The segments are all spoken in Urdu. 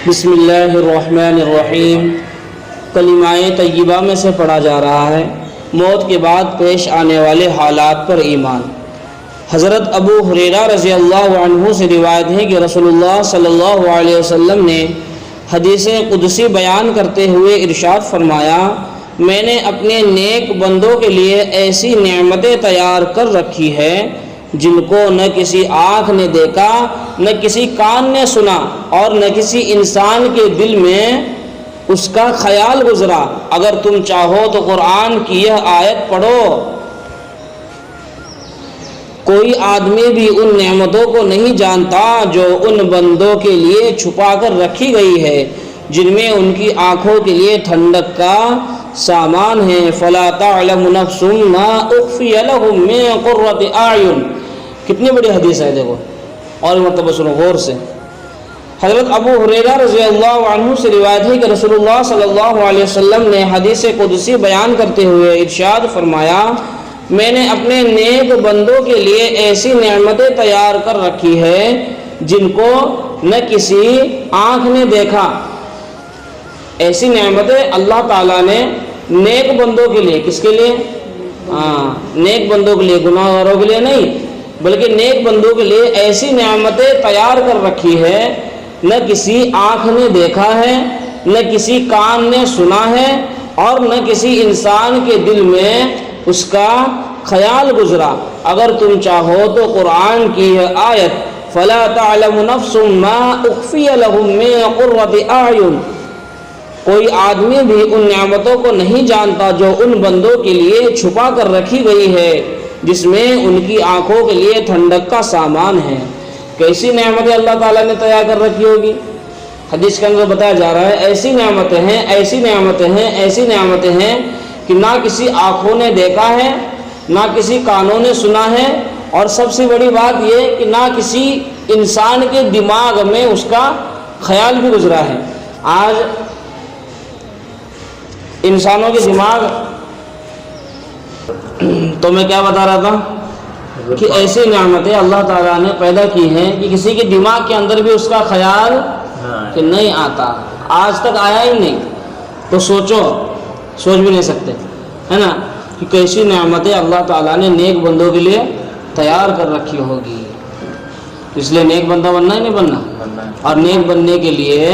بسم اللہ الرحمن الرحیم۔ کلمہ طیبہ میں سے پڑھا جا رہا ہے موت کے بعد پیش آنے والے حالات پر ایمان۔ حضرت ابو ہریرہ رضی اللہ عنہ سے روایت ہے کہ رسول اللہ صلی اللہ علیہ وسلم نے حدیث قدسی بیان کرتے ہوئے ارشاد فرمایا، میں نے اپنے نیک بندوں کے لیے ایسی نعمتیں تیار کر رکھی ہے جن کو نہ کسی آنکھ نے دیکھا، نہ کسی کان نے سنا، اور نہ کسی انسان کے دل میں اس کا خیال گزرا۔ اگر تم چاہو تو قرآن کی یہ آیت پڑھو، کوئی آدمی بھی ان نعمتوں کو نہیں جانتا جو ان بندوں کے لیے چھپا کر رکھی گئی ہے جن میں ان کی آنکھوں کے لیے ٹھنڈک کا سامان ہے۔ فلا تعلم نفس ما اخفی لهم من قرۃ اعین۔ کتنی بڑی حدیث ہے، دیکھو اور مرتبہ سنو غور سے۔ حضرت ابو ہریرہ رضی اللہ عنہ سے روایت ہے کہ رسول اللہ صلی اللہ علیہ وسلم نے حدیث قدسی بیان کرتے ہوئے ارشاد فرمایا، میں نے اپنے نیک بندوں کے لیے ایسی نعمتیں تیار کر رکھی ہے جن کو نہ کسی آنکھ نے دیکھا۔ ایسی نعمتیں اللہ تعالیٰ نے نیک بندوں کے لیے، کس کے لیے؟ نیک بندوں کے لیے، گناہ گاروں کے لیے نہیں، بلکہ نیک بندوں کے لیے ایسی نعمتیں تیار کر رکھی ہے نہ کسی آنکھ نے دیکھا ہے، نہ کسی کان نے سنا ہے، اور نہ کسی انسان کے دل میں اس کا خیال گزرا۔ اگر تم چاہو تو قرآن کی یہ آیت فلا تعلم نفس ما اخفی لهم من قرۃ اعین، کوئی آدمی بھی ان نعمتوں کو نہیں جانتا جو ان بندوں کے لیے چھپا کر رکھی گئی ہے جس میں ان کی آنکھوں کے لیے ٹھنڈک کا سامان ہے۔ کیسی نعمتیں اللہ تعالیٰ نے تیار کر رکھی ہوگی؟ حدیث کے اندر بتایا جا رہا ہے ایسی نعمتیں ہیں، ایسی نعمتیں ہیں، ایسی نعمتیں ہیں کہ نہ کسی آنکھوں نے دیکھا ہے، نہ کسی کانوں نے سنا ہے، اور سب سے بڑی بات یہ کہ نہ کسی انسان کے دماغ میں اس کا خیال بھی گزرا ہے۔ آج انسانوں کے دماغ، تو میں کیا بتا رہا تھا کہ ایسی نعمتیں اللہ تعالیٰ نے پیدا کی ہیں کہ کسی کے دماغ کے اندر بھی اس کا خیال کہ نہیں آتا، آج تک آیا ہی نہیں، تو سوچ بھی نہیں سکتے، ہے نا، کہ کیسی نعمتیں اللہ تعالیٰ نے نیک بندوں کے لیے تیار کر رکھی ہوگی۔ اس لیے نیک بندہ بننا ہی نہیں بننا، اور نیک بننے کے لیے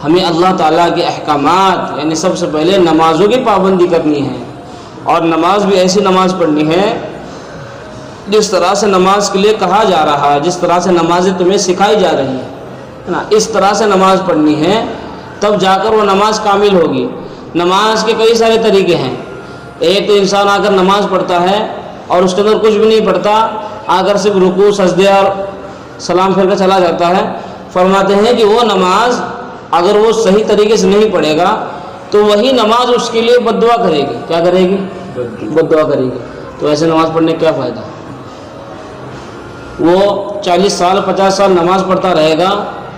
ہمیں اللہ تعالیٰ کے احکامات، یعنی سب سے پہلے نمازوں کی پابندی کرنی ہے، اور نماز بھی ایسی نماز پڑھنی ہے جس طرح سے نماز کے لیے کہا جا رہا ہے، جس طرح سے نمازیں تمہیں سکھائی جا رہی ہیں نا، اس طرح سے نماز پڑھنی ہے، تب جا کر وہ نماز کامل ہوگی۔ نماز کے کئی سارے طریقے ہیں۔ ایک تو انسان آ کر نماز پڑھتا ہے اور اس کے اندر کچھ بھی نہیں پڑھتا، آ کر صرف رکوع سجدے اور سلام پھیر کر چلا جاتا ہے۔ فرماتے ہیں کہ وہ نماز اگر وہ صحیح طریقے سے نہیں پڑھے گا تو وہی نماز اس کے لیے بد دعا کرے گی۔ کیا کرے گی؟ بد دعا کرے گی۔ تو ایسے نماز پڑھنے کا کیا فائدہ؟ وہ 40 سال 50 سال نماز پڑھتا رہے گا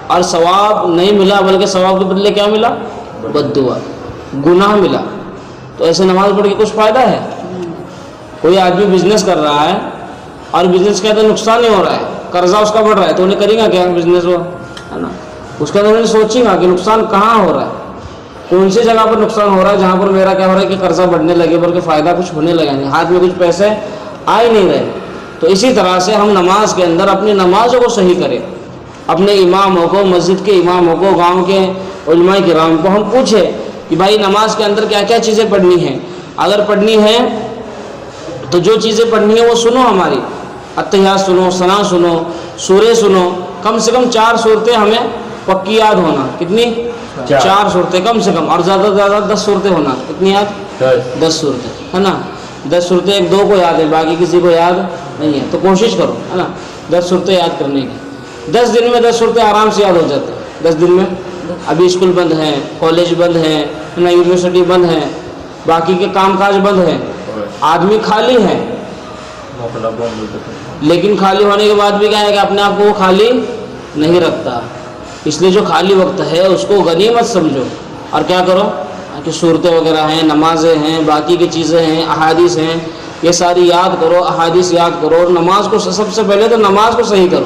اور ثواب نہیں ملا، بلکہ ثواب کے بدلے کیا ملا؟ بد دعا، گناہ ملا۔ تو ایسے نماز پڑھ کے کچھ فائدہ ہے؟ کوئی آدمی بزنس کر رہا ہے اور بزنس کے اندر نقصان نہیں ہو رہا ہے، قرضہ اس کا بڑھ رہا ہے، تو انہیں کرے گا کیا بزنس وہ، ہے نا؟ اس کے اندر سوچے گا کہ نقصان کہاں ہو رہا ہے، کون سی جگہ پر نقصان ہو رہا ہے جہاں پر میرا کیا ہو رہا ہے کہ قرضہ بڑھنے لگے، بلکہ فائدہ کچھ ہونے لگا نہیں، ہاتھ میں کچھ پیسے آ ہی نہیں رہے۔ تو اسی طرح سے ہم نماز کے اندر اپنی نمازوں کو صحیح کریں، اپنے اماموں کو، مسجد کے اماموں کو، گاؤں کے علماء کرام کو ہم پوچھیں کہ بھائی نماز کے اندر کیا کیا چیزیں پڑھنی ہیں۔ اگر پڑھنی ہے تو جو چیزیں پڑھنی ہیں وہ سنو، ہماری اتحیات سنو، ثنا سنو، سورے سنو، کم سے کم 4 صورتیں ہمیں پکی یاد ہونا۔ کتنی؟ 4 صورتیں کم سے کم، اور زیادہ سے زیادہ 10 صورتیں ہونا۔ کتنی یاد؟ 10 صورتیں، ہے نا۔ 10 صورتیں 1-2 کو یاد ہے، باقی کسی کو یاد نہیں ہے، تو کوشش کرو، ہے نا، 10 صورتیں یاد کرنے کی۔ 10 دن میں 10 صورتیں آرام سے یاد ہو جاتی ہیں۔ 10 دن میں ابھی اسکول بند ہیں، کالج بند ہیں، ہے نا، یونیورسٹی بند ہیں، باقی کے کام کاج بند ہیں، آدمی خالی ہے، لیکن خالی ہونے کے بعد بھی کیا ہے کہ اپنے آپ کو وہ خالی نہیں رکھتا۔ اس لیے جو خالی وقت ہے اس کو غنیمت سمجھو، اور کیا کرو کہ صورتیں وغیرہ ہیں، نمازیں ہیں، باقی کی چیزیں ہیں، احادیث ہیں، یہ ساری یاد کرو، احادیث یاد کرو، اور نماز کو سب سے پہلے تو نماز کو صحیح کرو۔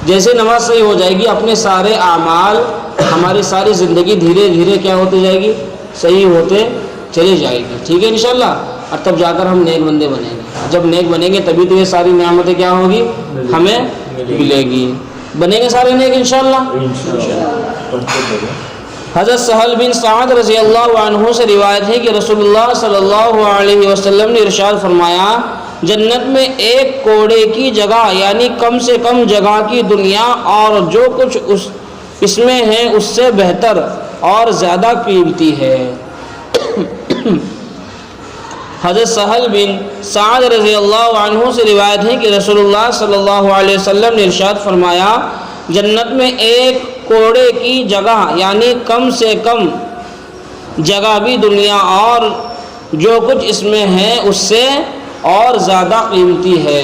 جیسے نماز صحیح ہو جائے گی اپنے سارے اعمال ہماری ساری زندگی دھیرے دھیرے کیا ہوتی جائے گی صحیح ہوتے چلی جائے گی. ٹھیک ہے انشاءاللہ. اور تب جا کر ہم نیک بندے بنیں گے. جب نیک بنیں گے تبھی تو یہ ساری نعمتیں کیا ہوگی ہمیں ملے گی. بنیں گے سارے نیک انشاءاللہ. حضرت سہل بن سعد رضی اللہ عنہ سے روایت ہے کہ رسول اللہ صلی اللہ علیہ وسلم نے ارشاد فرمایا جنت میں ایک کوڑے کی جگہ یعنی کم سے کم جگہ کی دنیا اور جو کچھ اس میں ہے اس سے بہتر اور زیادہ قیمتی ہے. حضرت سہل بن سعد رضی اللہ عنہ سے روایت ہے کہ رسول اللہ صلی اللہ علیہ وسلم نے ارشاد فرمایا جنت میں ایک کوڑے کی جگہ یعنی کم سے کم جگہ بھی دنیا اور جو کچھ اس میں ہے اس سے اور زیادہ قیمتی ہے.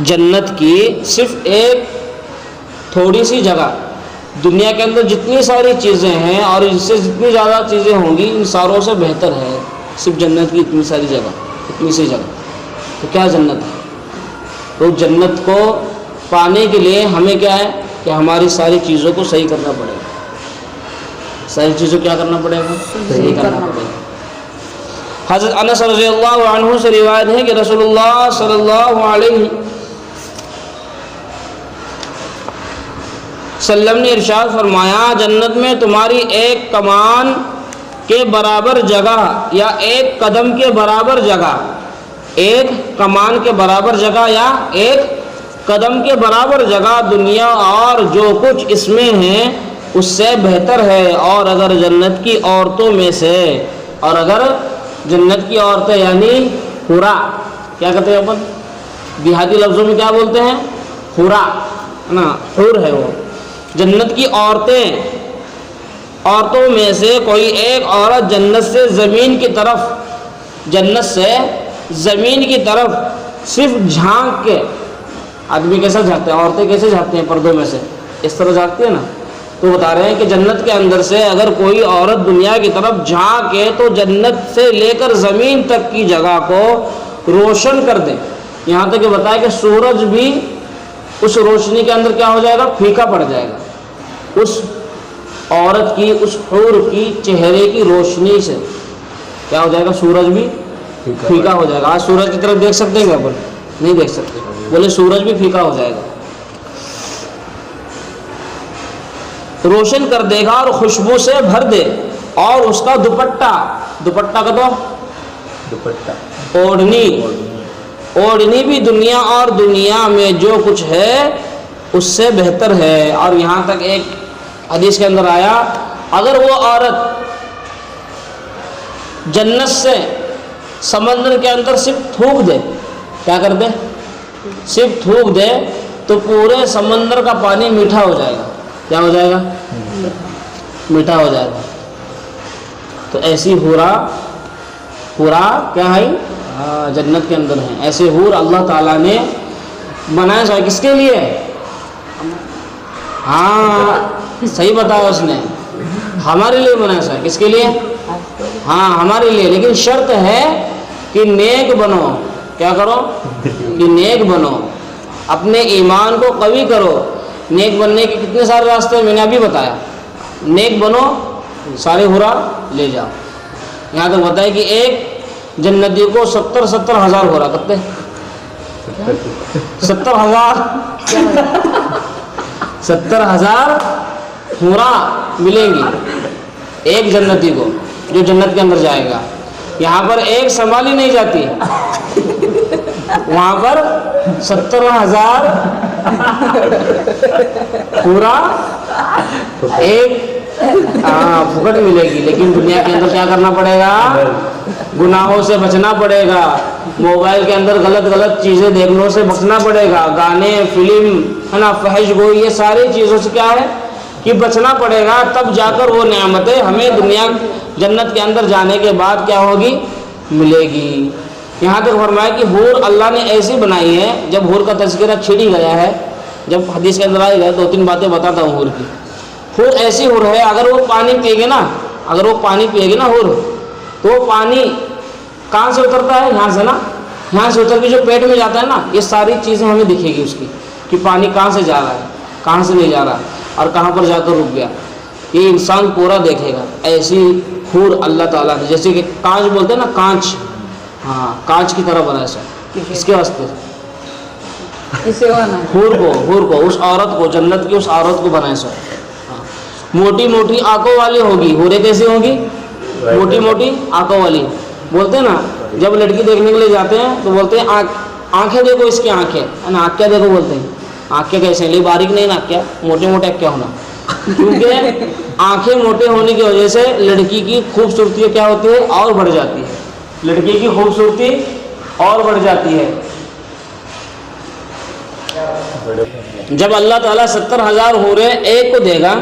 جنت کی صرف ایک تھوڑی سی جگہ دنیا کے اندر جتنی ساری چیزیں ہیں اور اس سے جتنی زیادہ چیزیں ہوں گی ان ساروں سے بہتر ہے صرف جنت کی اتنی ساری جگہ اتنی سی جگہ. تو کیا جنت ہے؟ تو جنت کو پانے کے لیے ہمیں کیا ہے کہ ہماری ساری چیزوں کو صحیح کرنا پڑے گا. ساری چیزوں کیا کرنا پڑے گا صحیح کرنا پڑے گا. حضرت انس رضی اللہ عنہ سے روایت ہے کہ رسول اللہ صلی اللہ علیہ وسلم نے ارشاد فرمایا جنت میں تمہاری ایک کمان کے برابر جگہ یا ایک قدم کے برابر جگہ ایک کمان کے برابر جگہ یا ایک قدم کے برابر جگہ دنیا اور جو کچھ اس میں ہے اس سے بہتر ہے. اور اگر جنت کی عورتوں میں سے اور اگر جنت کی عورتیں یعنی حورا کیا کہتے ہیں اپن دیہاتی لفظوں میں کیا بولتے ہیں حورا نا حور ہے وہ. جنت کی عورتوں میں سے کوئی ایک عورت جنت سے زمین کی طرف صرف جھانک کے آدمی کیسا جھانکتے ہیں عورتیں کیسے جھانکتے ہیں پردوں میں سے اس طرح جھانکتی ہے نا. تو بتا رہے ہیں کہ جنت کے اندر سے اگر کوئی عورت دنیا کی طرف جھانکے تو جنت سے لے کر زمین تک کی جگہ کو روشن کر دے. یہاں تک کہ بتایا کہ سورج بھی اس روشنی کے اندر کیا ہو جائے گا پھیکا پڑ جائے گا. اس عورت کی اس حور کی چہرے کی روشنی سے کیا ہو جائے گا سورج بھی پھیکا ہو جائے گا. آج سورج کی طرف دیکھ سکتے ہیں کیا پر نہیں دیکھ سکتے. بولے سورج بھی پھیکا ہو جائے گا روشن کر دے گا اور خوشبو سے بھر دے. اور اس کا دوپٹہ کا تو دوپٹہ اوڑھنی بھی دنیا اور دنیا میں جو کچھ ہے اس سے بہتر ہے. اور یہاں تک ایک حدیث کے اندر آیا اگر وہ عورت جنت سے سمندر کے اندر صرف تھوک دے کیا کر دے صرف تھوک دے تو پورے سمندر کا پانی میٹھا ہو جائے گا. کیا ہو جائے گا میٹھا ہو جائے گا. تو ایسی حورا کیا ہے جنت کے اندر ہیں. ایسے حور اللہ تعالیٰ نے بنایا سوائے کس کے لیے ہاں صحیح بتایا اس نے ہمارے لیے بنایا سوائے کس کے لیے ہاں ہمارے لیے. لیکن شرط ہے کہ نیک بنو. کیا کرو کہ نیک بنو اپنے ایمان کو قوی کرو. نیک بننے کے کتنے سارے راستے میں نے ابھی بتایا. نیک بنو سارے حورا لے جاؤ. یہاں تک بتایا کہ ایک جنتی کو 70,000 حورا کتنے 70,000 حورا ملیں گی ایک جنتی کو جو جنت کے اندر جائے گا. یہاں پر ایک سنبھالی نہیں جاتی وہاں پر 70,000 پورا ایک پھکٹ ملے گی. لیکن دنیا کے اندر کیا کرنا پڑے گا گناہوں سے بچنا پڑے گا. موبائل کے اندر غلط چیزیں دیکھنے سے بچنا پڑے گا. گانے فلم ہے نا فحش گوئی یہ ساری چیزوں سے کیا ہے کہ بچنا پڑے گا. تب جا کر وہ نعمتیں ہمیں دنیا جنت کے اندر جانے کے بعد کیا ہوگی ملے گی. یہاں تک فرمایا کہ حور اللہ نے ایسی بنائی ہے. جب حور کا تذکرہ چھڑی گیا ہے جب حدیث کے اندر آئے گا 2-3 باتیں بتاتا ہوں. حور کی حور ایسی حور ہے اگر وہ پانی پیے گی نا حور تو وہ پانی کہاں سے اترتا ہے یہاں سے نا یہاں سے اتر کے جو پیٹ میں جاتا ہے نا یہ ساری چیزیں ہمیں دکھے گی اس کی. کہ پانی کہاں سے جا رہا ہے، کہاں سے نہیں جا رہا، اور کہاں پر جا کر رک گیا، یہ انسان پورا دیکھے گا۔ ایسی حور اللہ تعالیٰ نے، جیسے کہ کانچ بولتے ہیں نا، کانچ، ہاں کانچ کی طرح بنایا سر، اس کے واسطے حور کو اس عورت کو، جنت کی اس عورت کو بنائے سر۔ موٹی موٹی آنکھوں والی ہوگی، حوریں کیسی ہوگی؟ موٹی موٹی آنکھوں والی، بولتے ہیں نا جب لڑکی دیکھنے کے لیے جاتے ہیں تو بولتے ہیں آنکھیں دیکھو اس کی آنکھیں، ہے نا، آنکھیں دیکھو بولتے ہیں، آنکھیں کیسے ہیں؟ باریک نہیں نا آنکھیں، موٹے موٹے کیا ہونا، کیونکہ آنکھیں موٹے ہونے کی وجہ سے لڑکی کی خوبصورتی کیا ہوتی ہے؟ اور بڑھ جاتی ہے، لڑکی کی خوبصورتی اور بڑھ جاتی ہے۔ جب اللہ تعالیٰ 70,000 حوریں ایک کو دے گا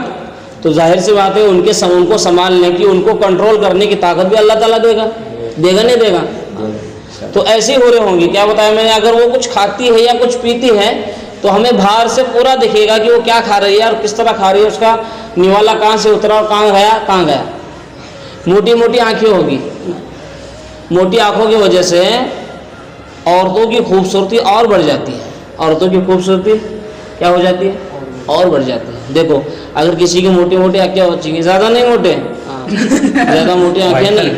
تو ظاہر سی بات ہے ان کو سنبھالنے کی، ان کو کنٹرول کرنے کی طاقت بھی اللہ تعالیٰ دے گا نہیں دے گا؟ تو ایسی حوریں ہوں گی، کیا بتایا میں نے، اگر وہ کچھ کھاتی ہے یا کچھ پیتی ہے تو ہمیں باہر سے پورا دکھے گا کہ وہ کیا کھا رہی ہے اور کس طرح کھا رہی ہے، اس کا نوالا کہاں سے اترا اور کہاں گیا۔ موٹی موٹی آنکھیں ہوگی، موٹی آنکھوں کی وجہ سے عورتوں کی خوبصورتی اور بڑھ جاتی ہے، عورتوں کی خوبصورتی کیا ہو جاتی ہے؟ اور بڑھ جاتی ہے۔ دیکھو اگر کسی کی موٹی موٹی آنکھیں ہوتی ہیں، زیادہ نہیں موٹے، زیادہ موٹی آنکھیں نہیں،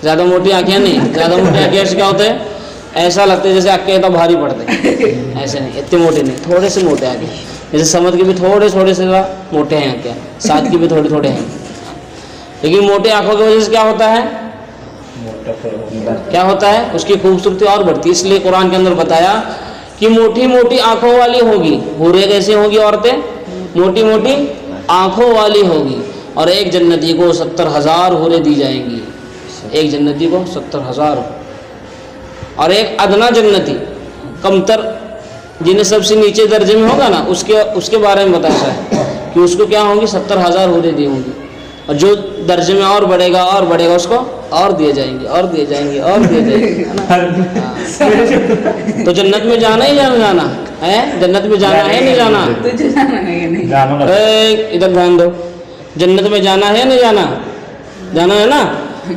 زیادہ موٹی آنکھیں نہیں، زیادہ موٹی آنکھیں سے کیا ہوتا ہے؟ ایسا لگتا ہے جیسے آنکھیں تو بھاری پڑتے ہیں، ایسے نہیں، اتنے موٹے نہیں، تھوڑے سے موٹے آنکھیں، جیسے سمجھ کے بھی تھوڑے سے موٹے ہیں آنکھیں، ساتھ کی بھی تھوڑے ہیں، لیکن موٹے آنکھوں کی وجہ سے کیا ہوتا ہے؟ کیا ہوتا ہے؟ اس کی خوبصورتی اور بڑھتی ہے۔ اس لیے قرآن کے اندر بتایا کہ موٹی موٹی آنکھوں والی ہوگی، حوریں کیسی ہوگی؟ عورتیں موٹی موٹی آنکھوں والی ہوگی، اور ایک جنتی کو 70,000 حوریں دی جائیں گی، ایک جنتی کو 70,000، اور ایک ادنا جنتی کمتر، جنہیں سب سے نیچے درجے میں ہوگا نا، اس کے بارے میں بتایا ہے کہ اس کو کیا ہوں گی؟ 70,000 حوریں دی ہوں گی، اور جو درجے میں اور بڑھے گا اس کو اور دیے جائیں گے، اور دیے جائیں گے، اور دیے جائیں گے۔ تو جنت میں جانا ہی جانا ہے، جنت میں جانا ہے نہیں جانا؟ ادھر دھیان دو، جنت میں جانا ہے نہیں جانا ہے نا؟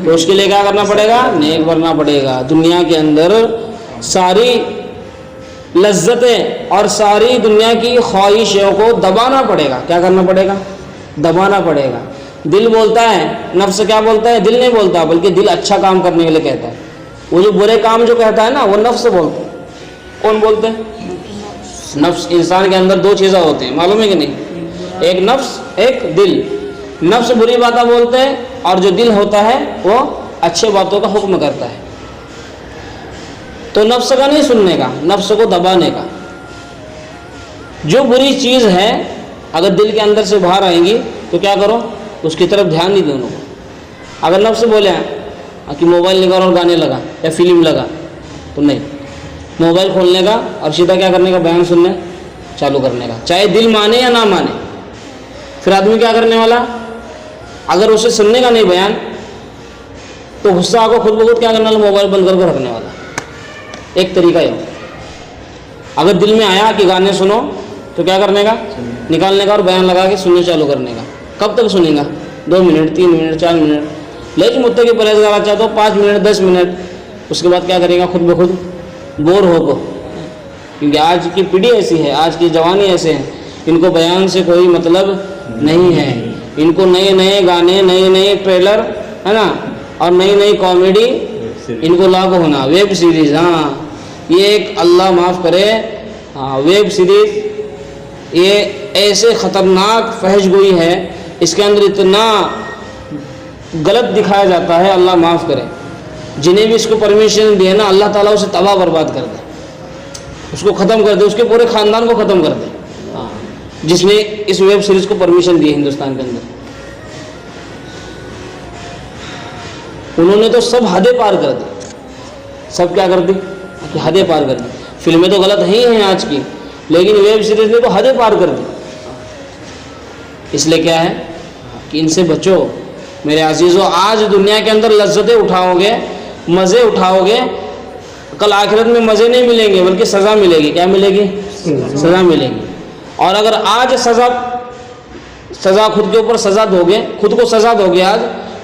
تو اس کے لیے کیا کرنا پڑے گا؟ نیک بننا پڑے گا۔ دنیا کے اندر ساری لذتیں اور ساری دنیا کی خواہشوں کو دبانا پڑے گا۔ کیا کرنا پڑے گا؟ دبانا پڑے گا۔ دل بولتا ہے، نفس کیا بولتا ہے؟ دل نہیں بولتا، بلکہ دل اچھا کام کرنے کے لیے کہتا ہے۔ وہ جو برے کام جو کہتا ہے نا، وہ نفس بولتا ہے۔ کون بولتے ہیں؟ نفس۔ انسان کے اندر دو چیزیں ہوتی ہیں، معلوم ہے کہ نہیں؟ ایک نفس، ایک دل۔ نفس بری باتیں بولتے ہیں، اور جو دل ہوتا ہے وہ اچھے باتوں کا حکم کرتا ہے۔ تو نفس کا نہیں سننے کا، نفس کو دبانے کا۔ جو بری چیز ہے اگر دل کے اندر سے باہر آئیں گی تو کیا کرو؟ اس کی طرف دھیان نہیں دونوں کو۔ اگر نفس بولے کہ موبائل نکال اور گانے لگا یا فلم لگا، تو نہیں، موبائل کھولنے کا اور سیدھا کیا کرنے کا؟ بیان سننے چالو کرنے کا، چاہے دل مانے یا نہ مانے۔ پھر آدمی کیا کرنے والا؟ اگر اسے سننے کا نہیں بیان تو غصہ کو خود بخود کیا کرنے والا؟ موبائل بند کر کے رکھنے والا۔ ایک طریقہ ہے، اگر دل میں آیا کہ گانے سنو تو کیا کرنے کا؟ نکالنے کا اور بیان لگا کے سننے چالو کرنے کا۔ کب تک سنیں گا؟ 2 منٹ، 3 منٹ، 4 منٹ، لیکن متقی پرہیزگار چاہتا ہو 5 منٹ، 10 منٹ، اس کے بعد کیا کرے گا؟ خود بخود بور ہو کو، کیونکہ آج کی پیڑھی ایسی ہے، آج کی جوانی ایسے ہیں، ان کو بیان سے کوئی مطلب نہیں ہے، ان کو نئے نئے گانے، نئے نئے ٹریلر، ہے نا، اور نئی نئی کامیڈی ان کو لاگو ہونا۔ ویب سیریز، ہاں یہ ایک اللہ معاف کرے، ہاں ویب سیریز یہ ایسے خطرناک فحش گوئی ہے، اس کے اندر اتنا غلط دکھایا جاتا ہے، اللہ معاف کرے۔ جنہیں بھی اس کو پرمیشن دی ہے نا، اللہ تعالیٰ اسے تباہ برباد کر دے، اس کو ختم کر دے، اس کے پورے خاندان کو ختم کر دے، جس نے اس ویب سیریز کو پرمیشن دی ہے ہندوستان کے اندر۔ انہوں نے تو سب حدیں پار کر دی، سب کیا کر دی؟ کہ حدیں پار کر دی۔ فلمیں تو غلط ہی ہیں آج کی، لیکن ویب سیریز نے تو حدیں پار کر دی۔ اس لیے کیا ہے کہ ان سے بچو میرے عزیزو۔ آج دنیا کے اندر لذتیں اٹھاؤ گے، مزے اٹھاؤ گے، کل آخرت میں مزے نہیں ملیں گے بلکہ سزا ملے گی۔ کیا ملے گی؟ سزا ملے گی۔ اور اگر آج سزا خود کے اوپر سزا دو گے، خود کو سزا دو گے آج،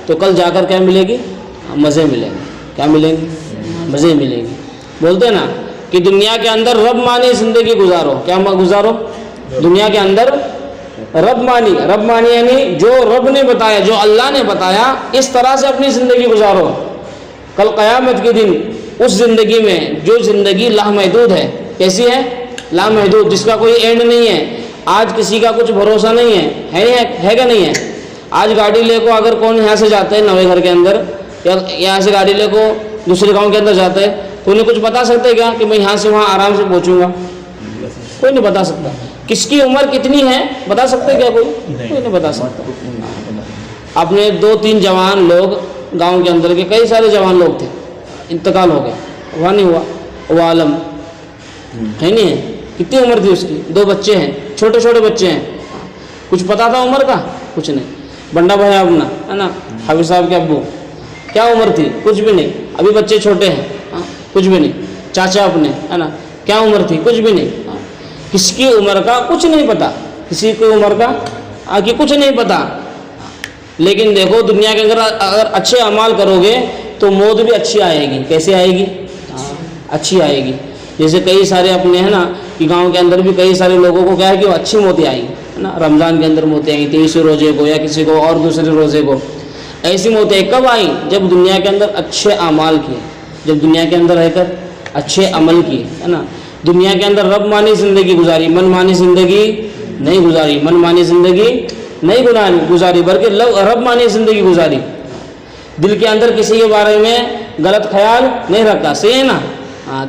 تو کل جا کر کیا ملے گی؟ مزے ملیں گے۔ کیا ملیں گے؟ مزے ملیں گے۔ بولتے ہیں نا کہ دنیا کے اندر رب مانی زندگی گزارو. کیا گزارو؟ دنیا کے اندر رب مانی یعنی جو رب نے بتایا، جو اللہ نے بتایا، اس طرح سے اپنی زندگی گزارو. کل قیامت کے دن اس زندگی میں جو زندگی لامحدود ہے، کیسی ہے؟ لامحدود، جس کا کوئی اینڈ نہیں ہے. آج کسی کا کچھ بھروسہ نہیں ہے کہ نہیں ہے؟ آج گاڑی لے کو اگر کون یہاں سے جاتا ہے نوے گھر کے اندر، یا یہاں سے گاڑی لے کو دوسرے گاؤں کے اندر جاتا ہے، تو انہیں کچھ بتا سکتے ہیں کیا کہ میں یہاں سے وہاں آرام سے پہنچوں گا؟ کوئی نہیں بتا سکتا. کس کی عمر کتنی ہے بتا سکتے کیا؟ کوئی نہیں بتا سکتا. اپنے 2-3 جوان لوگ گاؤں کے اندر کے کئی سارے جوان لوگ تھے، انتقال ہو گئے، وہاں نہیں ہوا، وہ عالم ہے نہیں ہے. کتنی عمر تھی اس کی؟ 2 بچے ہیں، چھوٹے چھوٹے بچے ہیں. کچھ پتا تھا عمر کا؟ کچھ نہیں. بنڈا بھائی اپنا ہے نا، حافظ صاحب کے ابو، کیا عمر تھی؟ کچھ بھی نہیں. ابھی بچے چھوٹے ہیں، کچھ بھی نہیں. چاچا اپنے ہے نا، کیا عمر تھی؟ کچھ بھی نہیں. کس کی عمر کا کچھ نہیں پتا، کسی کی عمر کا آگے کچھ نہیں پتا. لیکن دیکھو دنیا کے اندر اگر اچھے اعمال کرو گے تو موت بھی اچھی آئے گی. کیسے آئے گی؟ اچھی آئے گی. جیسے کئی سارے اپنے ہیں نا کہ گاؤں کے اندر بھی کئی سارے لوگوں کو کیا ہے کہ وہ اچھی موتیں آئیں ہے نا. رمضان کے اندر موتیں آئیں 23 روزے کو، یا کسی کو اور دوسرے روزے کو. ایسی موتیں کب آئیں؟ جب دنیا کے اندر اچھے اعمال کیے، جب دنیا کے اندر رہ کر اچھے عمل کیے ہے نا. دنیا کے اندر رب مانی زندگی گزاری، من مانی زندگی نہیں گزاری. من مانی زندگی نہیں گزاری بلکہ رب مانی زندگی گزاری. دل کے اندر کسی کے بارے میں غلط خیال نہیں رکھا. صحیح ہے نا؟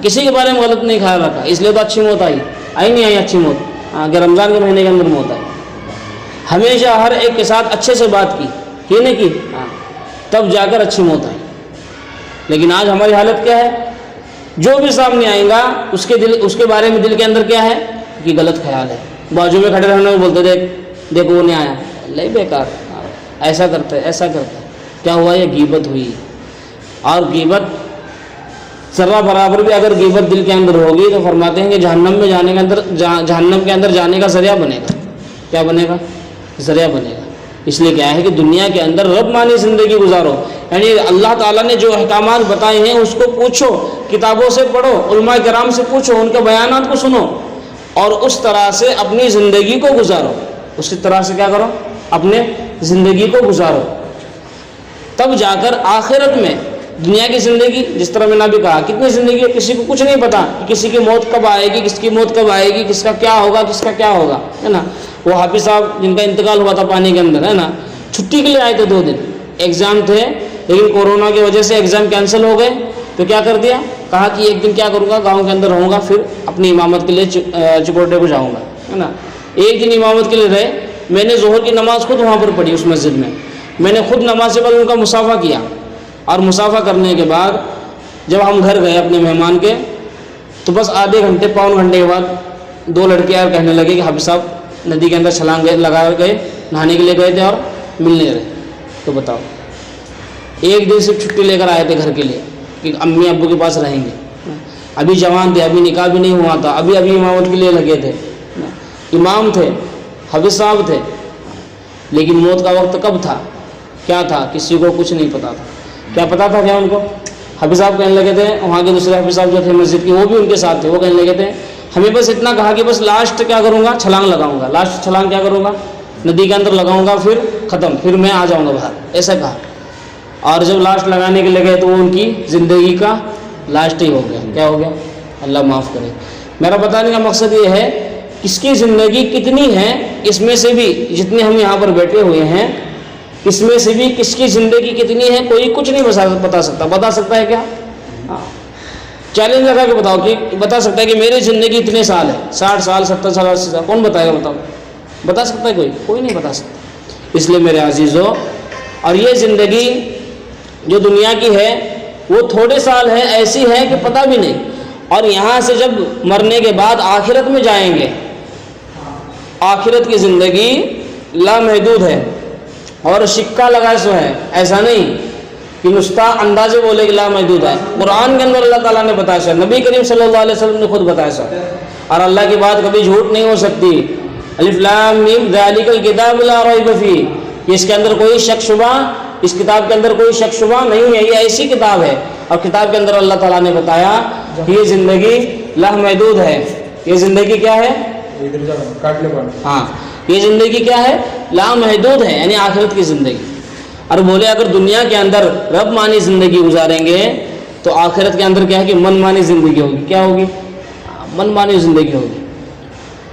کسی کے بارے میں غلط نہیں خیال رکھا، اس لیے تو اچھی موت آئی نہیں آئی اچھی موت. کہ رمضان کے مہینے کے اندر موت آئی. ہمیشہ ہر ایک کے ساتھ اچھے سے بات کی نہیں کی، تب جا کر اچھی موت آئی. لیکن آج ہماری حالت کیا ہے؟ جو بھی سامنے آئے گا اس کے بارے میں دل کے اندر کیا ہے کہ غلط خیال ہے. بازو میں کھڑے رہنے میں بولتے دیکھو وہ نہیں آیا، لے بیکار، ایسا کرتا ہے ایسا کرتا ہے. کیا ہوا؟ یہ غیبت ہوئی. اور غیبت ذرہ برابر بھی اگر غیبت دل کے اندر ہوگی تو فرماتے ہیں کہ جہنم کے اندر جانے کا ذریعہ بنے گا. کیا بنے گا؟ ذریعہ بنے گا. اس لیے کیا ہے کہ دنیا کے اندر رب مانی زندگی گزارو. یعنی اللہ تعالیٰ نے جو احکامات بتائے ہیں اس کو پوچھو، کتابوں سے پڑھو، علماء کرام سے پوچھو، ان کے بیانات کو سنو، اور اس طرح سے اپنی زندگی کو گزارو. اسی طرح سے کیا کرو؟ اپنے زندگی کو گزارو. تب جا کر آخرت میں دنیا کی زندگی، جس طرح میں نے ابھی کہا، کتنی زندگی ہے کسی کو کچھ نہیں پتا کہ کسی کی موت کب آئے گی، کس کی موت کب آئے گی، کس کا کیا ہوگا، کس کا کیا ہوگا ہے نا. وہ حافظ صاحب جن کا انتقال ہوا تھا پانی کے اندر ہے نا، چھٹی کے لیے آئے تھے 2 دن، ایگزام تھے، لیکن کورونا کی وجہ سے ایگزام کینسل ہو گئے. تو کیا کر دیا؟ کہا کہ ایک دن کیا کروں گا، گاؤں کے اندر رہوں گا، پھر اپنی امامت کے لیے چکوٹے کو جاؤں گا ہے نا. ایک دن امامت کے لیے رہے. میں نے ظہر کی نماز خود وہاں پر پڑھی اس مسجد میں نے خود نماز کے بعد ان کا مصافحہ کیا. اور مصافحہ کرنے کے بعد جب ہم گھر گئے اپنے مہمان کے، تو بس آدھے گھنٹے پون گھنٹے کے بعد 2 لڑکے اور کہنے لگے کہ حافظ صاحب ندی کے اندر چھلانگ لگا گئے، نہانے کے لیے گئے تھے اور ملنے رہے. تو بتاؤ، ایک دن صرف چھٹی لے کر آئے تھے گھر کے لیے کہ امی ابو کے پاس رہیں گے. ابھی جوان تھے، ابھی نکاح بھی نہیں ہوا تھا، ابھی امامت کے لیے لگے تھے، امام تھے، حافظ صاحب تھے. لیکن موت کا وقت کب تھا، کیا تھا، کسی کو کچھ نہیں پتا تھا. کیا پتا تھا کیا ان کو؟ حافظ صاحب کہنے لگے تھے، وہاں کے دوسرے حافظ صاحب جو تھے مسجد کے، وہ بھی ان کے ساتھ تھے. وہ کہنے لگے تھے ہمیں بس اتنا کہا کہ بس لاسٹ کیا کروں گا، چھلانگ لگاؤں گا. لاسٹ چھلانگ کیا کروں گا؟ ندی کے اندر لگاؤں گا، پھر ختم، پھر میں آ جاؤں گا باہر، ایسا کہا. اور جب لاسٹ لگانے کے لگے تو وہ ان کی زندگی کا لاسٹ ہی ہو گیا. کیا ہو گیا؟ اللہ معاف کرے. میرا بتانے کا مقصد یہ ہے کس کی زندگی کتنی ہے، اس میں سے بھی جتنے ہم یہاں پر بیٹھے ہوئے ہیں، اس میں سے بھی کس کی زندگی کتنی ہے کوئی کچھ نہیں بتا سکتا. بتا سکتا ہے کیا؟ چیلنج لگا کے بتاؤ کہ بتا سکتا ہے کہ میری زندگی اتنے سال ہے، 60 سال 70 سال 80 سال، کون بتائے گا؟ بتاؤ، بتا سکتا ہے کوئی نہیں بتا سکتا. اس لیے میرے عزیزو، اور یہ زندگی جو دنیا کی ہے وہ تھوڑے سال ہے، ایسی ہے کہ پتہ بھی نہیں. اور یہاں سے جب مرنے کے بعد آخرت میں جائیں گے، آخرت کی زندگی لامحدود ہے اور سکہ لگا سو ہے. ایسا نہیں کہ نسخہ اندازے بولے کہ لامحدود ہے. قرآن کے اندر اللہ تعالیٰ نے بتایا سا، نبی کریم صلی اللہ علیہ وسلم نے خود بتایا سا، اور اللہ کی بات کبھی جھوٹ نہیں ہو سکتی. الف لام میم ذالک الکتاب لا ریب فیہ، اس کے اندر کوئی شک شبہ، اس کتاب کے اندر کوئی شک شبہ نہیں ہے. یہ ایسی کتاب ہے اور کتاب کے اندر اللہ تعالیٰ نے بتایا کہ یہ زندگی لامحدود ہے. یہ زندگی کیا ہے؟ ہاں یہ زندگی کیا ہے؟ لامحدود ہے، یعنی آخرت کی زندگی. اور بولے اگر دنیا کے اندر رب مانی زندگی گزاریں گے تو آخرت کے اندر کیا ہے کہ من مانی زندگی ہوگی. کیا ہوگی؟ من مانی زندگی ہوگی.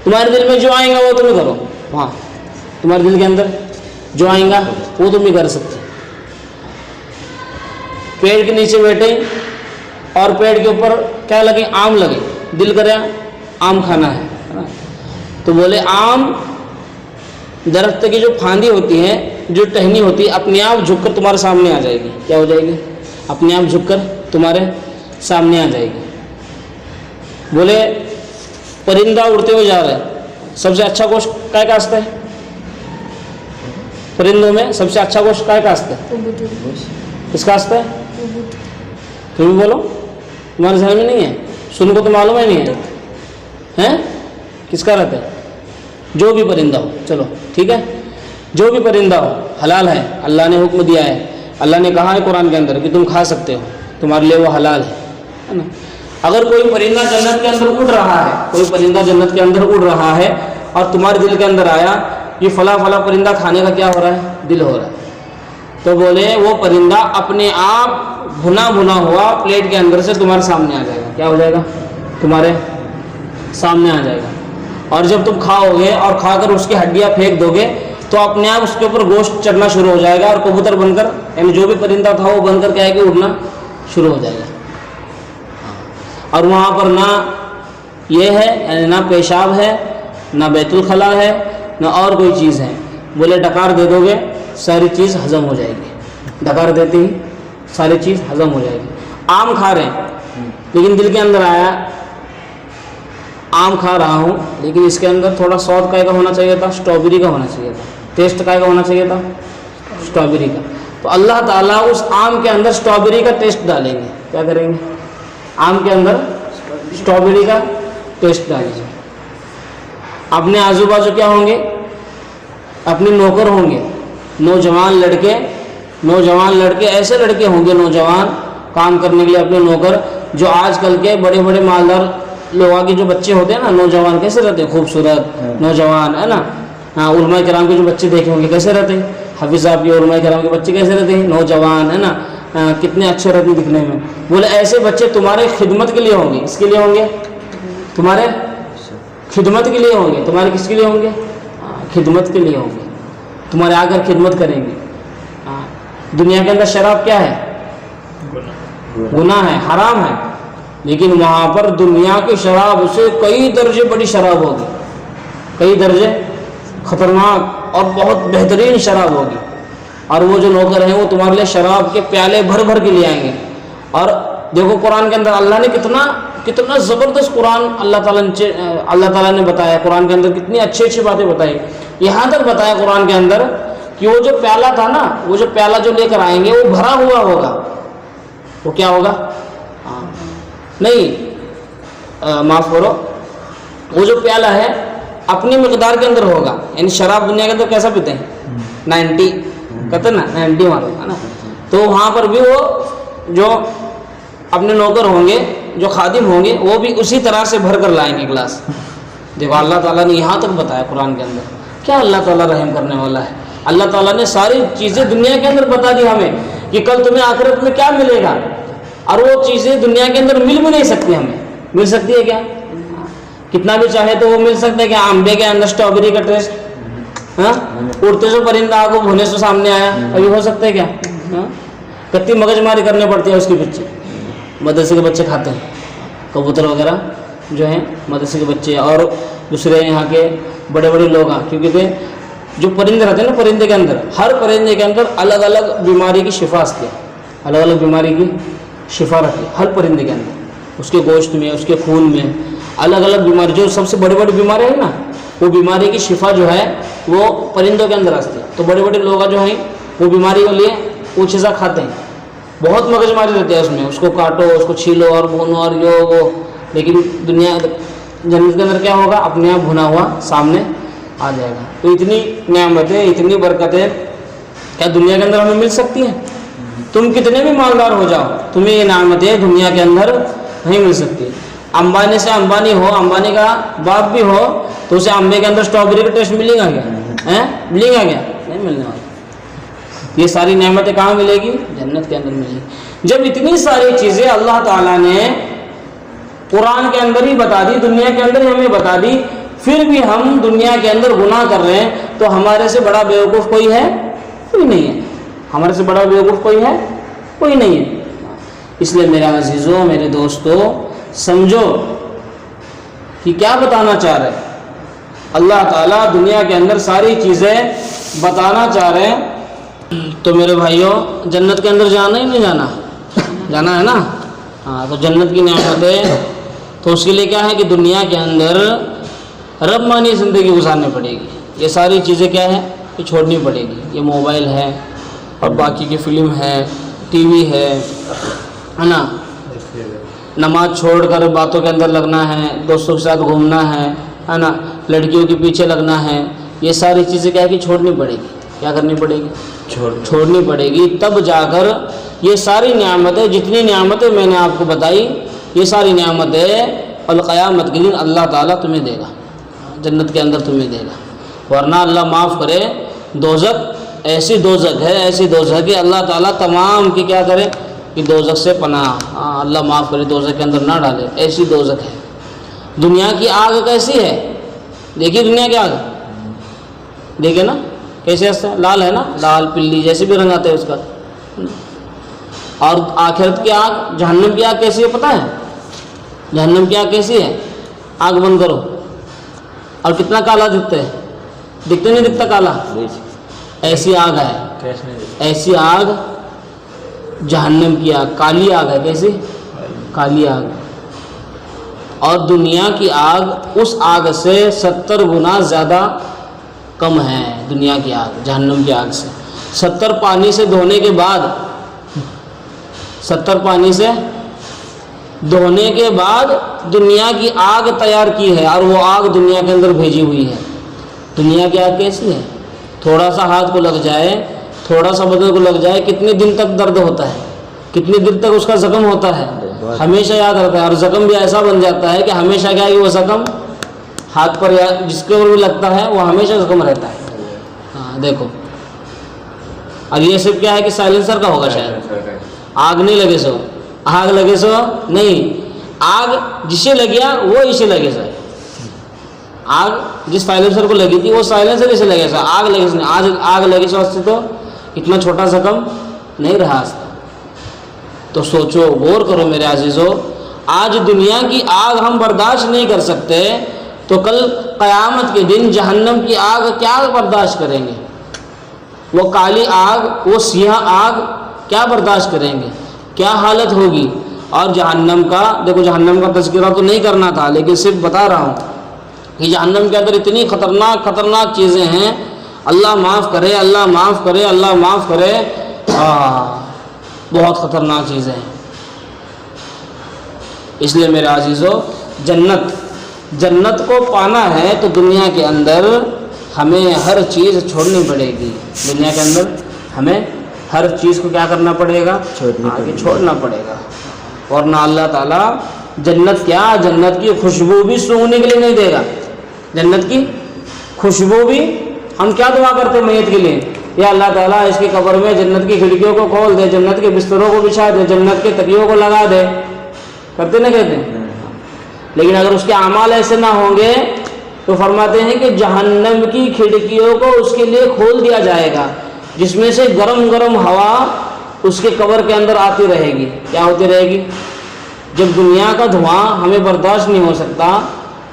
تمہارے دل میں جو آئیں گا وہ تمہیں کرو. ہاں تمہارے دل کے اندر جو آئیں گا وہ تم بھی کر سکتے. پیڑ کے نیچے بیٹھے اور پیڑ کے اوپر کیا لگے؟ آم لگے. دل کرے آم کھانا ہے تو بولے آم درخت کی جو پھاندی ہوتی ہے، جو ٹہنی ہوتی ہے، اپنے آپ جھک کر تمہارے سامنے آ جائے گی. کیا ہو جائے گی؟ اپنے آپ جھک کر تمہارے سامنے آ جائے گی. بولے پرندہ اڑتے ہوئے جا رہا ہے، سب سے اچھا گوشت کا کاستا ہے؟ پرندوں میں سب سے اچھا گوشت کا کاستا ہے؟ کس کا کاستا ہے؟ تم بھی بولو، تمہارے ذہن میں نہیں ہے؟ سن کو تو معلوم ہے نہیں ہے؟ کس کا رہتا ہے؟ جو بھی پرندہ ہو. چلو ٹھیک ہے، جو بھی پرندہ ہو حلال ہے. اللہ نے حکم دیا ہے، اللہ نے کہا ہے قرآن کے اندر کہ تم کھا سکتے ہو، تمہارے لیے وہ حلال ہے نا. اگر کوئی پرندہ جنت کے اندر اڑ رہا ہے، کوئی پرندہ جنت کے اندر اڑ رہا ہے اور تمہارے دل کے اندر آیا یہ فلاں فلاں پرندہ کھانے کا کیا ہو رہا ہے؟ دل ہو رہا ہے، تو بولے وہ پرندہ اپنے آپ بھنا بھنا ہوا پلیٹ کے اندر سے تمہارے سامنے آ جائے گا. کیا ہو جائے گا؟ تمہارے سامنے آ جائے گا. اور جب تم کھاؤ گے اور کھا کر اس کی ہڈیاں پھینک دو گے تو اپنے آپ اس کے اوپر گوشت چڑھنا شروع ہو جائے گا اور کبوتر بن کر، یعنی جو بھی پرندہ تھا وہ بن کر کیا ہے کہ اڑنا شروع ہو جائے گا. اور وہاں پر نہ یہ ہے، یعنی نہ پیشاب ہے، نہ بیت الخلاء ہے، نہ اور کوئی چیز ہے. بولے ڈکار دے دو گے ساری چیز ہضم ہو جائے گی. ڈکار دیتے ہی ساری چیز ہضم ہو جائے گی. آم کھا رہے ہیں لیکن دل کے اندر آیا آم کھا رہا ہوں لیکن اس کے اندر تھوڑا سواد کا ہونا چاہیے تھا، اسٹرابیری کا ہونا چاہیے تھا، ٹیسٹ کا ہونا چاہیے تھا اسٹرابیری کا. تو اللہ تعالیٰ اس آم کے اندر اسٹرابیری کا ٹیسٹ ڈالیں گے. کیا کریں گے؟ آم کے اندر اسٹرابیری کا ٹیسٹ ڈالیں گے. اپنے آزو بازو کیا ہوں گے؟ اپنے نوکر ہوں گے، نوجوان لڑکے ایسے لڑکے ہوں گے، نوجوان کام کرنے کے لیے اپنے نوکر، جو آج کل کے بڑے بڑے مالدار لوگوں کے جو بچے ہوتے ہیں نا، نوجوان کیسے رہتے ہیں؟ خوبصورت نوجوان ہے نا. ہاں علماء کرام کے جو بچے دیکھے ہوں گے کیسے رہتے ہیں؟ حافظ صاحب کے علماء کرام کے بچے کیسے رہتے ہیں؟ نوجوان ہے نا، کتنے اچھے رہتے ہیں دکھنے میں. بولے ایسے بچے تمہارے خدمت کے لیے ہوں گے. اس کے لیے ہوں گے؟ تمہارے خدمت کے لیے ہوں گے. تمہارے کس کے لیے ہوں گے؟ خدمت کے لیے ہوں گے. تمہارے آ کر خدمت کریں گے. دنیا کے اندر شراب کیا ہے؟ گناہ ہے، حرام ہے. لیکن وہاں پر دنیا کی شراب سے کئی درجے بڑی شراب ہوگی، کئی درجے خطرناک اور بہت بہترین شراب ہوگی. اور وہ جو نوکر ہیں وہ تمہارے لیے شراب کے پیالے بھر بھر کے لے آئیں گے. اور دیکھو قرآن کے اندر اللہ نے کتنا زبردست قرآن اللہ تعالیٰ نے بتایا. قرآن کے اندر کتنی اچھی اچھی باتیں بتائی. یہاں تک بتایا قرآن کے اندر کہ وہ جو پیالہ تھا نا، وہ جو پیالہ جو لے کر آئیں گے وہ بھرا ہوا ہوگا. وہ کیا ہوگا؟ نہیں معاف کرو، وہ جو پیالہ ہے اپنی مقدار کے اندر ہوگا. یعنی شراب دنیا کے اندر کیسا پیتے ہیں؟ 90 کہتے ہیں نا، 90 مارو ہے نا. تو وہاں پر بھی وہ جو اپنے نوکر ہوں گے، جو خادم ہوں گے، وہ بھی اسی طرح سے بھر کر لائیں گے گلاس. دیکھو اللہ تعالیٰ نے یہاں تک بتایا قرآن کے اندر. کیا اللہ تعالیٰ رحم کرنے والا ہے. اللہ تعالیٰ نے ساری چیزیں دنیا کے اندر بتا دی ہمیں کہ کل تمہیں آخرت میں کیا ملے گا. اور وہ چیزیں دنیا کے اندر مل بھی نہیں سکتی. ہمیں مل سکتی ہے کیا؟ کتنا بھی چاہے تو وہ مل سکتا ہے کہ آمبے کے اندر اسٹرابیری کا ٹیسٹ، اڑتے جو پرندہ آ کو بھونے سے سامنے آیا، ابھی ہو سکتا ہے کیا؟ کتنی مگز ماری کرنے پڑتی ہے اس کے پیچھے. مدرسے کے بچے کھاتے ہیں کبوتر وغیرہ جو ہیں، مدرسے کے بچے اور دوسرے یہاں کے بڑے بڑے لوگ ہیں. کیونکہ جو پرندے رہتے ہیں نا، پرندے کے اندر ہر پرندے کے اندر الگ الگ بیماری کی شفا آتی ہے. الگ الگ بیماری کی شفا رہتی ہے ہر پرندے کے اندر. اس کے گوشت میں، اس کے خون میں الگ الگ بیماری، جو سب سے بڑی بڑی بیماری ہے نا، وہ بیماری کی شفا جو ہے وہ پرندوں کے اندر آتی ہے. تو بڑے بڑے لوگ جو ہیں وہ بیماری کے لیے وہ چیزیں کھاتے ہیں. بہت مغز ماری رہتی ہے اس میں، اس کو کاٹو، اس کو چھیلو اور بھونو اور یہ وہ. لیکن دنیا جنت کے اندر کیا ہوگا؟ اپنے آپ بھنا ہوا سامنے آ جائے گا. تو اتنی نعمتیں، اتنی برکتیں کیا دنیا کے اندر ہمیں مل سکتی ہیں؟ تم کتنے بھی مالدار ہو جاؤ، تمہیں یہ نعمتیں دنیا کے اندر نہیں مل سکتی۔ امبانی سے امبانی ہو، امبانی کا باپ بھی ہو، تو اسے امبے کے اندر اسٹرابیری کا ٹیسٹ ملے گا کیا؟ ملے گا کیا؟ نہیں ملنے والا۔ یہ ساری نعمتیں کہاں ملے گی؟ جنت کے اندر ملے گی۔ جب اتنی ساری چیزیں اللہ تعالیٰ نے قرآن کے اندر ہی بتا دی، دنیا کے اندر ہی ہمیں بتا دی، پھر بھی ہم دنیا کے اندر گناہ کر رہے ہیں، تو ہمارے سے بڑا بیوقوف کوئی ہے؟ کوئی نہیں ہے۔ ہمارے سے بڑا بیوقوف کوئی ہے؟ کوئی نہیں ہے۔ اس لیے میرے عزیزوں، میرے دوستو، سمجھو کہ کیا بتانا چاہ رہے ہیں اللہ تعالیٰ۔ دنیا کے اندر ساری چیزیں بتانا چاہ رہے ہیں۔ تو میرے بھائیوں، جنت کے اندر جانا ہی نہیں جانا؟ جانا ہے نا؟ ہاں، تو جنت کی نعمتیں، تو اس کے لیے کیا ہے کہ دنیا کے اندر رب مانی زندگی گزارنی پڑے گی۔ یہ ساری چیزیں کیا ہے کہ چھوڑنی پڑے گی۔ یہ موبائل ہے اور باقی کی فلم ہے، ٹی وی ہے نا، نماز چھوڑ کر باتوں کے اندر لگنا ہے، دوستوں کے ساتھ گھومنا ہے نا، لڑکیوں کے پیچھے لگنا ہے، یہ ساری چیزیں کیا ہے کہ چھوڑنی پڑے گی۔ کیا کرنی پڑے گی؟ چھوڑنی پڑے گی، تب جا کر یہ ساری نعمتیں، جتنی نعمتیں میں نے آپ کو بتائی، یہ ساری نعمتیں القیامت کے دن اللہ تعالیٰ تمہیں دے گا، جنت کے اندر تمہیں دے گا۔ ورنہ اللہ معاف کرے، دوزخ ایسی دوزخ ہے، ایسی دوزخ کہ اللہ تعالیٰ تمام کی کیا کرے کہ دوزخ سے پناہ، اللہ معاف کرے، دوزخ کے اندر نہ ڈالے، ایسی دوزخ ہے۔ دنیا کی آگ کیسی ہے؟ دیکھیے دنیا کی آگ، دیکھے نا کیسے ہے، لال ہے نا، لال پلی جیسے بھی رنگ آتا ہے اس کا۔ اور آخرت کی آگ، جہنم کی آگ کیسی ہے پتہ ہے؟ جہنم کی آگ کیسی ہے؟ آگ بند کرو اور کتنا کالا دکھتا ہے، دکھتا نہیں دکھتا کالا؟ ایسی آگ ہے، ایسی آگ جہنم کی آگ، کالی آگ ہے۔ کیسی؟ کالی آگ۔ اور دنیا کی آگ اس آگ سے 70 گنا زیادہ کم ہے، دنیا کی آگ جہنم کی آگ سے۔ 70 پانی سے دھونے کے بعد، 70 پانی سے دھونے کے بعد دنیا کی آگ تیار کی ہے، اور وہ آگ دنیا کے اندر بھیجی ہوئی ہے۔ دنیا کی آگ کیسی ہے؟ تھوڑا سا ہاتھ کو لگ جائے، تھوڑا سا بدن کو لگ جائے، کتنے دن تک درد ہوتا ہے، کتنے دن تک اس کا زخم ہوتا ہے، ہمیشہ یاد رہتا ہے۔ اور زخم بھی ایسا بن جاتا ہے کہ ہمیشہ کیا ہے، وہ زخم ہاتھ پر جس کے اوپر بھی لگتا ہے وہ ہمیشہ زخم رہتا ہے۔ ہاں دیکھو، اب یہ سب کیا ہے کہ سائلنسر کا ہوگا شاید، آگ نہیں لگے سو، آگ لگے سو نہیں، آگ جسے لگیا وہ اسے لگے سو، آگ جس سائلنسر کو لگی تھی وہ سائلنسر اسے لگے سو، آگ لگے سو، آگ لگے سو سے تو اتنا چھوٹا زخم نہیں رہا۔ تو سوچو، غور کرو میرے عزیزو، آج دنیا کی آگ ہم برداشت نہیں کر سکتے، تو کل قیامت کے دن جہنم کی آگ کیا برداشت کریں گے؟ وہ کالی آگ، وہ سیاہ آگ کیا برداشت کریں گے؟ کیا حالت ہوگی؟ اور جہنم کا، دیکھو جہنم کا تذکرہ تو نہیں کرنا تھا، لیکن صرف بتا رہا ہوں کہ جہنم کے اندر اتنی خطرناک چیزیں ہیں، اللہ معاف کرے، اللہ معاف کرے، اللہ معاف کرے، بہت خطرناک چیزیں ہیں۔ اس لیے میرے عزیزو، جنت کو پانا ہے تو دنیا کے اندر ہمیں ہر چیز چھوڑنی پڑے گی۔ دنیا کے اندر ہمیں ہر چیز کو کیا کرنا پڑے گا؟ چھوڑنا پڑے گا۔ ورنہ اللہ تعالیٰ جنت کی خوشبو بھی سونگنے کے لیے نہیں دے گا۔ جنت کی خوشبو بھی، ہم کیا دعا کرتے ہیں میت کے لیے؟ یا اللہ تعالیٰ اس کی قبر میں جنت کی کھڑکیوں کو کھول دے، جنت کے بستروں کو بچھا دے، جنت کے تکیوں کو لگا دے، کرتے نہ کہتے ہیں؟ لیکن اگر اس کے اعمال ایسے نہ ہوں گے تو فرماتے ہیں کہ جہنم کی کھڑکیوں کو اس کے لیے کھول دیا جائے گا، جس میں سے گرم گرم ہوا اس کے قبر کے اندر آتی رہے گی۔ کیا ہوتی رہے گی؟ جب دنیا کا دھواں ہمیں برداشت نہیں ہو سکتا،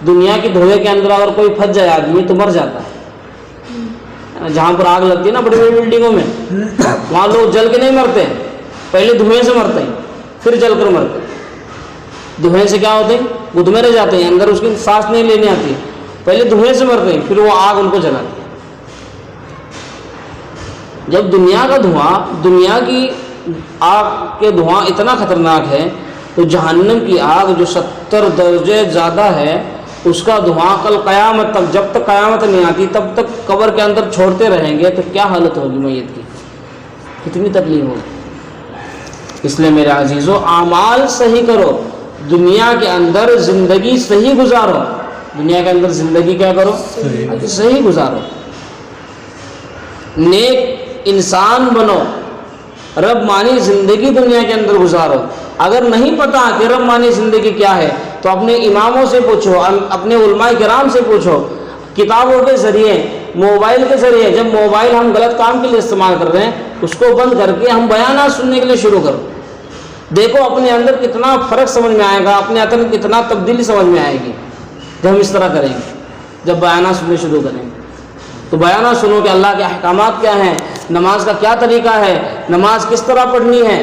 دنیا کی دھوئے کے اندر اگر کوئی پھنس جائے آدمی تو مر جاتا ہے۔ جہاں پر آگ لگتی ہے نا بڑی بڑی بلڈنگوں میں، وہاں لوگ جل کے نہیں مرتے، پہلے دھوئیں سے مرتے ہیں، پھر جل کر مرتے ہیں۔ دھوئیں سے کیا ہوتے ہیں؟ گدمے رہ جاتے ہیں، اندر اس کی سانس نہیں لینی آتی، پہلے دھوئیں سے مرتے ہیں، پھر وہ آگ ان کو جلاتی ہے۔ جب دنیا کا دھواں، دنیا کی آگ کے دھواں اتنا خطرناک ہے، تو جہنم کی آگ جو 70 درجے زیادہ ہے، اس کا دھواں کل قیامت تک، جب تک قیامت نہیں آتی تب تک قبر کے اندر چھوڑتے رہیں گے، تو کیا حالت ہوگی میت کی؟ کتنی تکلیف ہوگی؟ اس لیے میرے عزیزو اعمال صحیح کرو، دنیا کے اندر زندگی صحیح گزارو، دنیا کے اندر زندگی کیا کرو؟ صحیح گزارو، نیک انسان بنو، رب مانی زندگی دنیا کے اندر گزارو۔ اگر نہیں پتا کہ رب مانی زندگی کیا ہے تو اپنے اماموں سے پوچھو، اپنے علماء کرام سے پوچھو، کتابوں کے ذریعے، موبائل کے ذریعے۔ جب موبائل ہم غلط کام کے لیے استعمال کر رہے ہیں اس کو بند کر کے ہم بیانات سننے کے لیے شروع کرو، دیکھو اپنے اندر کتنا فرق سمجھ میں آئے گا، اپنے اندر کتنا تبدیلی سمجھ میں آئے گی جب ہم اس طرح کریں گے۔ جب بیانات سننے شروع کریں گے تو بیانات سنو کہ اللہ کے احکامات کیا ہیں، نماز کا کیا طریقہ ہے، نماز کس طرح پڑھنی ہے،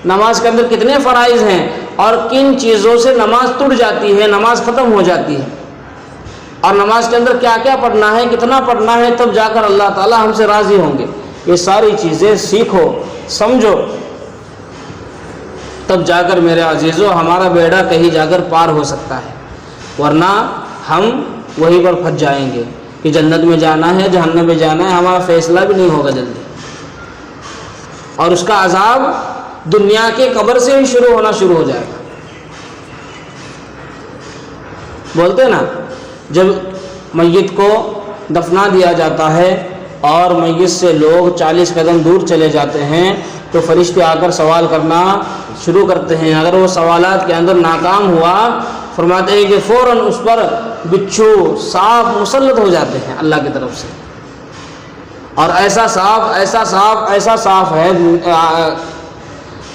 نماز کے اندر کتنے فرائض ہیں اور کن چیزوں سے نماز ٹوٹ جاتی ہے، نماز ختم ہو جاتی ہے، اور نماز کے اندر کیا کیا پڑھنا ہے، کتنا پڑھنا ہے، تب جا کر اللہ تعالی ہم سے راضی ہوں گے۔ یہ ساری چیزیں سیکھو، سمجھو، تب جا کر میرے عزیزو ہمارا بیڑا کہیں جا کر پار ہو سکتا ہے، ورنہ ہم وہیں پر پھنس جائیں گے کہ جنت میں جانا ہے جہنم میں جانا ہے، ہمارا فیصلہ بھی نہیں ہوگا جلدی، اور اس کا عذاب دنیا کے قبر سے ہی شروع ہونا شروع ہو جائے گا۔ بولتے ہیں نا، جب میت کو دفنا دیا جاتا ہے اور میت سے لوگ 40 قدم دور چلے جاتے ہیں تو فرشتے آ کر سوال کرنا شروع کرتے ہیں، اگر وہ سوالات کے اندر ناکام ہوا فرماتے ہیں کہ فوراً اس پر بچھو سانپ مسلط ہو جاتے ہیں اللہ کی طرف سے، اور ایسا سانپ ہے،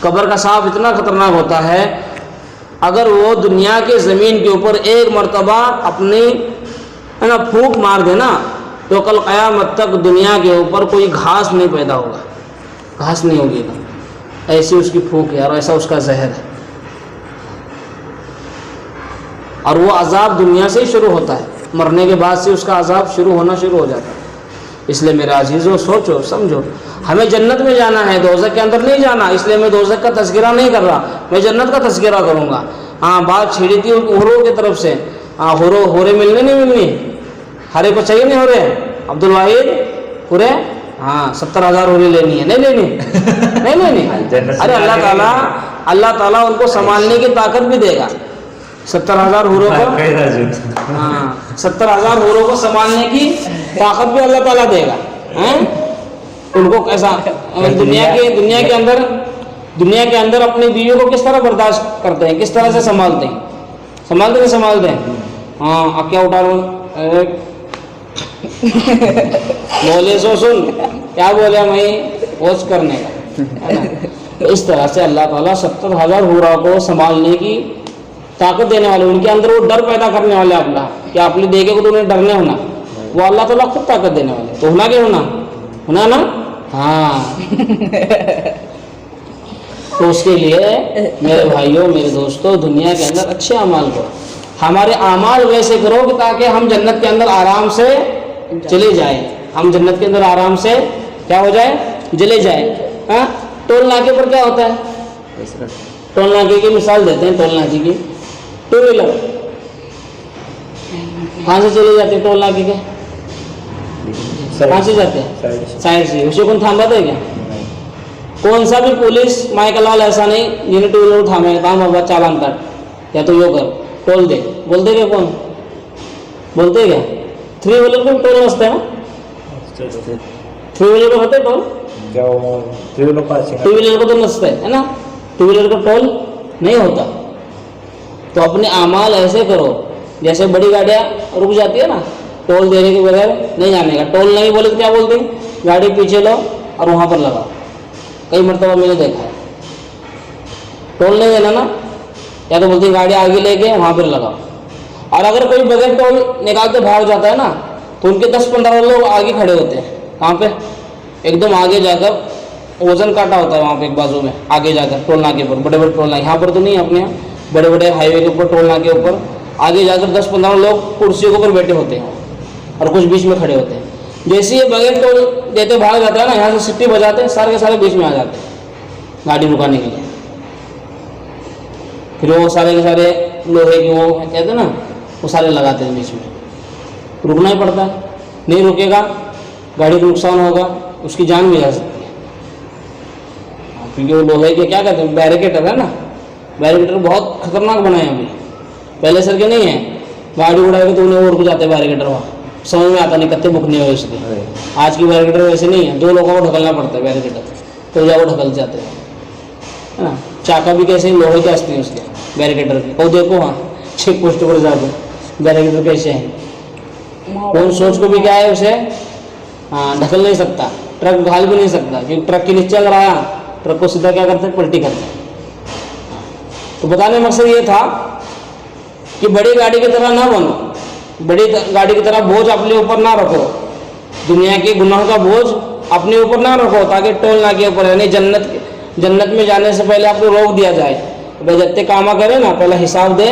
قبر کا سانپ اتنا خطرناک ہوتا ہے، اگر وہ دنیا کے زمین کے اوپر ایک مرتبہ اپنی پھونک مار دے نا تو کل قیامت تک دنیا کے اوپر کوئی گھاس نہیں پیدا ہوگا، گھاس نہیں ہوگی، ایسی اس کی پھونک ہے اور ایسا اس کا زہر ہے، اور وہ عذاب دنیا سے ہی شروع ہوتا ہے، مرنے کے بعد سے اس کا عذاب شروع ہونا شروع ہو جاتا ہے۔ اس لیے میرے عزیزو سوچو سمجھو، ہمیں جنت میں جانا ہے، دوزخ کے اندر نہیں جانا، اس لیے میں دوزخ کا تذکرہ نہیں کر رہا، میں جنت کا تذکرہ کروں گا۔ ہاں بات چھیڑی تھی حوروں کی طرف سے، ہاں ہورے ملنے نہیں ملنی، ہرے کو چاہیے نہیں ہو رہے عبد الواحد ہورے، ہاں 70,000 ہورے لینی ہے، نہیں لینی نہیں لینی، ارے اللہ تعالیٰ ان کو سنبھالنے کی طاقت بھی دے گا، 70,000 حوروں کو، ہاں 70,000 حوروں کو سنبھالنے کی طاقت بھی اللہ تعالیٰ دے گا۔ ان کو کیسا دنیا کے اندر اپنی بیویوں کو کس طرح برداشت کرتے ہیں، کس طرح سے سنبھالتے ہیں، ہاں اب کیا اٹھا رہا ہوں، بولے سو سن کیا بولے میں ہوش کرنے کا۔ اس طرح سے اللہ تعالیٰ 70,000 حوروں کو سنبھالنے کی طاقت دینے والے، ان کے اندر وہ ڈر پیدا کرنے والے اللہ کہ آپ نے دیکھے کو تو انہیں ڈرنے ہونا، وہ اللہ تعالیٰ خود طاقت دینے والے، تو ہونا کیا ہونا نا، ہاں۔ تو اس کے لیے میرے بھائیوں میرے دوستوں دنیا کے اندر اچھے اعمال کرو، ہمارے اعمال ویسے کرو کہ تاکہ ہم جنت کے اندر آرام سے چلے جائیں، ہم جنت کے اندر آرام سے کیا ہو جائے، چلے جائیں۔ ہاں ٹول ناکے پر کیا ہوتا ہے، ٹول ناکے کی مثال دیتے ہیں، ٹول ناکے کی، ٹو ویلر کہاں سے چلے جاتے ہیں، ٹول ناکے کے کہاں سے جاتے ہیں، سائڈ سے، اسے کون تھامتا ہے کیا، کون سا بھی پولیس مائیکل لال ایسا نہیں جنہیں ٹو ویلر تھامے گا، بابا چالان کٹ یا تو یو کر ٹول دے، بولتے کیا، کون بولتے کیا، 3 ویلر کو ٹول نستے ہیں، 3 ویلر کو ہوتے ٹول، 2 ویلر کو تو نستے ہے نا، 2 ویلر کو ٹول نہیں ہوتا۔ تو اپنے اعمال ایسے کرو جیسے بڑی گاڑیاں رک جاتی ہے نا، ٹول دینے کے بغیر نہیں جانے کا، ٹول نہیں بولے تو کیا بولتے ہیں، گاڑی پیچھے لو اور وہاں پر لگاؤ، کئی مرتبہ میں نے دیکھا ہے، ٹول نہیں دینا نا، یا تو بولتے ہیں گاڑی آگے لے کے وہاں پر لگاؤ، اور اگر کوئی بغیر ٹول نکال کے بھاگ جاتا ہے نا تو ان کے 10-15 لوگ آگے کھڑے ہوتے ہیں، کہاں پہ، ایک دم آگے جا کر وزن کاٹا ہوتا ہے وہاں پہ ایک بازو میں، آگے جا کر ٹول ناکے پر، بڑے بڑے ٹول ناکے، یہاں پر تو نہیں، اپنے یہاں بڑے بڑے ہائی وے کے اوپر ٹول ناکے کے اوپر آگے جا کر 10-15 لوگ کرسیوں کے اوپر بیٹھے ہوتے ہیں اور کچھ بیچ میں کھڑے ہوتے ہیں، جیسے یہ بغیر ٹول دیتے بھاگ جاتا ہے نا، یہاں سے سٹی بجاتے ہیں، سارے کے سارے بیچ میں آ جاتے ہیں گاڑی رکانے کے لیے، پھر وہ سارے کے سارے لوہے کے وہ کہتے ہیں نا وہ سارے لگاتے ہیں بیچ میں، رکنا ہی پڑتا ہے، نہیں رکے گا گاڑی کو نقصان ہوگا، اس کی جان بھی جا سکتی ہے۔ کیونکہ وہ لوہے کے کیا کہتے ہیں بیریکیٹر ہے نا, بیریکیٹر بہت خطرناک بنائے ابھی, پہلے سر کے نہیں ہیں. گاڑی اڑا کے تو انہیں اور کو جاتے بیریکیٹر, وہاں سمجھ میں آتا نہیں کتے بکنے ہوئے اس کے. آج کی بیریکیٹر ویسے نہیں ہے, 2 لوگوں کو ڈھکلنا پڑتا ہے بیریکیٹر, تو جا وہ ڈھکل جاتے ہیں ہے نا. چاکا بھی کیسے لوہے کے ہنستے ہیں اس کے بیریکیٹر کی. وہ دیکھو وہاں چیک پوسٹ پر جا کے بیریکیٹر کیسے ہیں, کون سوچ کو بھی کیا ہے اسے ڈھکل نہیں سکتا, ٹرک ڈھال بھی نہیں سکتا, کیونکہ ٹرک کے نیچے اگر آیا ٹرک کو سیدھا کیا کرتے ہیں, پلٹی کرتے ہیں. تو بتانے مقصد یہ تھا کہ بڑی گاڑی کی طرح نہ بنو, بڑی گاڑی کی طرح بوجھ اپنے اوپر نہ رکھو, دنیا کے گناہوں کا بوجھ اپنے اوپر نہ رکھو, تاکہ ٹول نہ کے اوپر یعنی جنت میں جانے سے پہلے آپ کو روک دیا جائے. بھائی جتنے کاما کرے نا پہلے حساب دے,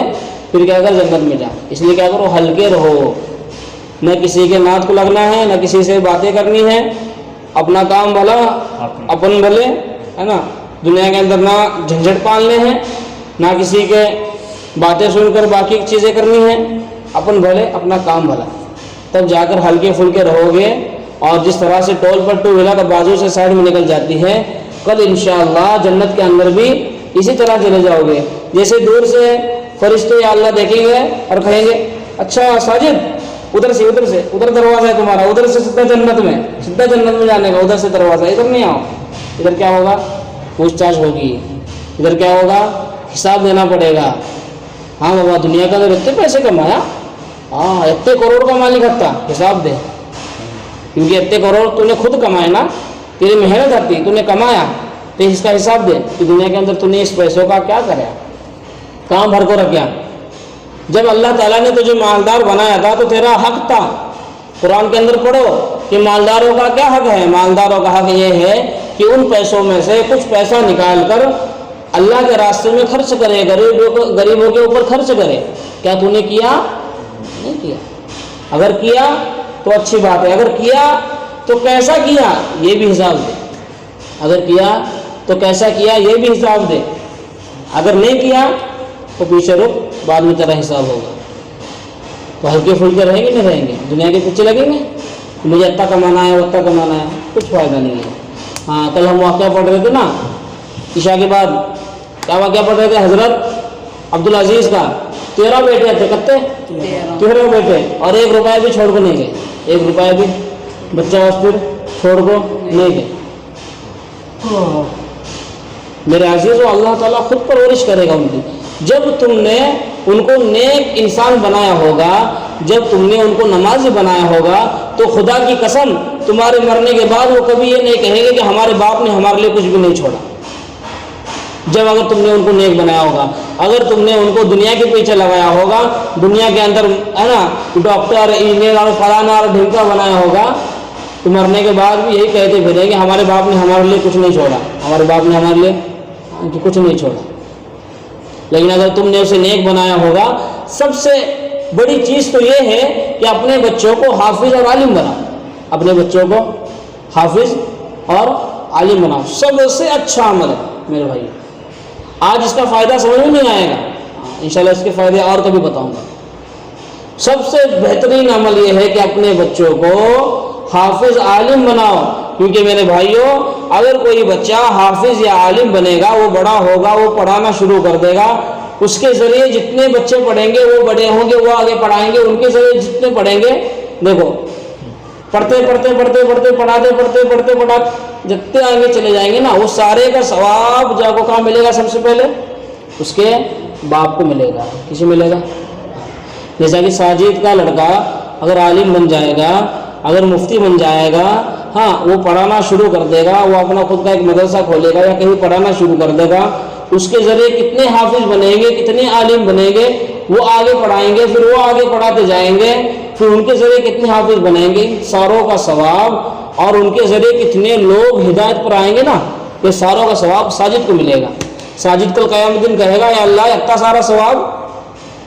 پھر کیا کر جنت میں جا. اس لیے کیا کرو, ہلکے رہو, نہ کسی کے نعت کو لگنا ہے, نہ کسی سے باتیں کرنی ہے, اپنا کام بھلا اپن بھلے ہے نا. دنیا کے اندر نہ جھنجھٹ پالنے ہیں, نہ کسی کے باتیں سن کر باقی چیزیں کرنی ہیں, اپن بھلے اپنا کام بھلا, تب جا کر ہلکے پھلکے رہو گے. اور جس طرح سے ٹول پر 2 ویلر بازو سے سائڈ میں نکل جاتی ہے, کل انشاءاللہ جنت کے اندر بھی اسی طرح چلے جاؤ گے. جیسے دور سے فرشتے یا اللہ دیکھیں گے اور کہیں گے اچھا ساجد ادھر سے ادھر دروازہ ہے تمہارا, ادھر سے سیدھا جنت میں جانے کا, ادھر سے دروازہ, ادھر نہیں آؤ. ادھر کیا ہوگا, پوچھ تاچھ ہوگی, ادھر کیا ہوگا, حساب دینا پڑے گا. ہاں بابا دنیا کے اندر اتنے پیسے کمایا, ہاں اتنے کروڑ کا مالک ہتھا, حساب دے. کیونکہ اتنے کروڑ تو نے خود کمائے نا, تیری محنت آتی, تو نے کمایا, تو اس کا حساب دے کہ دنیا کے اندر تو نے اس پیسوں کا کیا کرا, کہاں بھر کو رکھا. جب اللہ تعالیٰ نے تجھے مالدار بنایا تھا تو تیرا حق تھا. قرآن کے اندر پڑھو کہ مالداروں کا کیا حق ہے. مالداروں کا حق یہ ہے کہ ان پیسوں میں سے کچھ پیسہ نکال کر اللہ کے راستے میں خرچ کرے, غریبوں کے اوپر خرچ کرے. کیا تو نے کیا؟ نہیں کیا. اگر کیا تو اچھی بات ہے, اگر کیا تو کیسا کیا یہ بھی حساب دے. اگر کیا تو کیسا کیا یہ بھی حساب دے. اگر نہیں کیا تو پیچھے رک, بعد میں تیرا حساب ہوگا. تو ہلکے پھلکے رہیں گے نہیں رہیں گے, دنیا کے پیچھے لگیں گے مجھے اتنا کمانا ہے اتنا کمانا ہے, کچھ فائدہ نہیں ہے. ہاں کل ہم واقعہ پڑھ رہے تھے نا عشاء کے بعد, کیا واقعہ پڑھ رہے تھے, حضرت عبدالعزیز کا 13 بیٹے تھے. کتے 13 بیٹے, اور 1 روپیہ بھی چھوڑ کو نہیں گئے, 1 روپیہ بھی بچہ واسطے چھوڑ کو نہیں گئے. میرے عزیز و اللہ تعالیٰ خود پرورش کرے گا ان کی. جب تم نے ان کو نیک انسان بنایا ہوگا, جب تم نے ان کو نمازی بنایا ہوگا, تو خدا کی قسم تمہارے مرنے کے بعد وہ کبھی یہ نہیں کہیں گے کہ ہمارے باپ نے ہمارے لیے کچھ بھی نہیں چھوڑا. جب اگر تم نے ان کو نیک بنایا ہوگا, اگر تم نے ان کو دنیا کے پیچھے لگایا ہوگا, دنیا کے اندر ہے نا ڈاکٹر انجینئر اور فلانا اور ڈھمکا بنایا ہوگا, تو مرنے کے بعد بھی یہی کہتے پھریں کہ ہمارے باپ نے ہمارے لیے کچھ نہیں چھوڑا, ہمارے باپ نے ہمارے لیے کچھ نہیں چھوڑا. لیکن اگر تم نے اسے نیک بنایا ہوگا, سب سے بڑی چیز تو یہ ہے کہ اپنے بچوں کو حافظ اور عالم بناؤ. اپنے بچوں کو حافظ اور عالم بناؤ, سب سے اچھا عمل ہے میرے بھائی. آج اس کا فائدہ سمجھ میں نہیں آئے گا, انشاءاللہ اس کے فائدے اور کبھی بتاؤں گا. سب سے بہترین عمل یہ ہے کہ اپنے بچوں کو حافظ عالم بناؤ. کیونکہ میرے بھائیوں اگر کوئی بچہ حافظ یا عالم بنے گا, وہ بڑا ہوگا, وہ پڑھانا شروع کر دے گا, اس کے ذریعے جتنے بچے پڑھیں گے وہ بڑے ہوں گے, وہ آگے پڑھائیں گے, ان کے ذریعے جتنے پڑھیں گے, دیکھو پڑھتے جتنے آگے چلے جائیں گے نا, وہ سارے کا ثواب جا کو کہاں ملے گا, سب سے پہلے اس کے باپ کو ملے گا. کسی ملے گا؟ جیسا کہ ساجد کا لڑکا اگر عالم بن جائے گا, اگر مفتی بن جائے گا, ہاں وہ پڑھانا شروع کر دے گا, وہ اپنا خود کا ایک مدرسہ کھولے گا یا کہیں پڑھانا شروع کر دے گا, اس کے ذریعے کتنے حافظ بنیں گے, کتنے عالم بنیں گے, وہ آگے پڑھائیں گے, پھر وہ آگے پڑھاتے جائیں گے, پھر ان کے ذریعے کتنے حافظ بنیں گے, ساروں کا ثواب, اور ان کے ذریعے کتنے لوگ ہدایت پر آئیں گے نا, یہ ساروں کا ثواب ساجد کو ملے گا. ساجد کل قیامت دن کہے گا یا اللہ اتنا سارا ثواب,